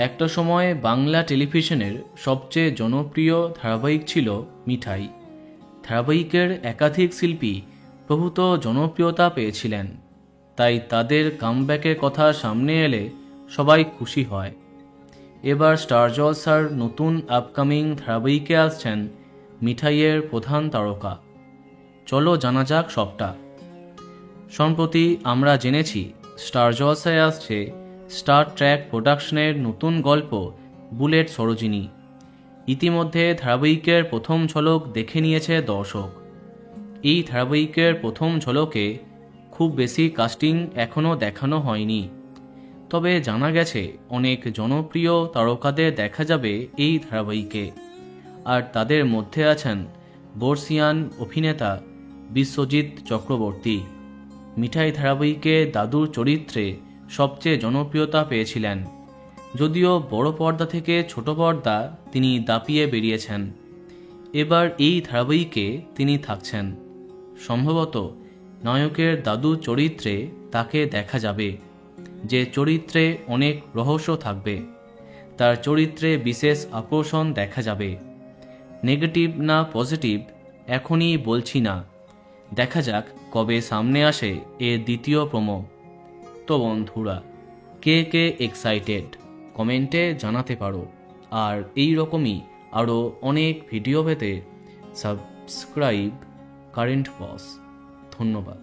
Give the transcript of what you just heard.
একটা সময় বাংলা টেলিভিশনের সবচেয়ে জনপ্রিয় ধারাবাহিক ছিল মিঠাই। ধারাবাহিকের একাধিক শিল্পী প্রভূত জনপ্রিয়তা পেয়েছিলেন, তাই তাদের কামব্যাকের কথা সামনে এলে সবাই খুশি হয়। এবার স্টার জলসার নতুন আপকামিং ধারাবাহিকে আসছেন মিঠাইয়ের প্রধান তারকা। চলো জানা যাক সবটা। সম্প্রতি আমরা জেনেছি স্টার জলসায় আসছে স্টার ট্র্যাক প্রোডাকশনের নতুন গল্প বুলেট সরোজিনী। ইতিমধ্যে ধারাবাহিকের প্রথম ঝলক দেখে নিয়েছে দর্শক। এই ধারাবাহিকের প্রথম ঝলকে খুব বেশি কাস্টিং এখনও দেখানো হয়নি, তবে জানা গেছে অনেক জনপ্রিয় তারকাদের দেখা যাবে এই ধারাবাহিকে। আর তাদের মধ্যে আছেন বর্ষিয়ান অভিনেতা বিশ্বজিৎ চক্রবর্তী। মিঠাই ধারাবাহিকে দাদুর চরিত্রে সবচেয়ে জনপ্রিয়তা পেয়েছিলেন, যদিও বড় পর্দা থেকে ছোট পর্দা তিনি দাপিয়ে বেরিয়েছেন। এবার এই ধারাবাহিকে তিনি থাকছেন। সম্ভবত নায়কের দাদু চরিত্রে তাকে দেখা যাবে, যে চরিত্রে অনেক রহস্য থাকবে। তার চরিত্রে বিশেষ আকর্ষণ দেখা যাবে। নেগেটিভ না পজিটিভ এখনই বলছি না, দেখা যাক কবে সামনে আসে এর দ্বিতীয় প্রোমো। তো বন্ধুরা, কে কে এক্সাইটেড কমেন্টে জানাতে পারো। আর এই রকমই আরও অনেক ভিডিও পেতে সাবস্ক্রাইব কারেন্ট বস। ধন্যবাদ।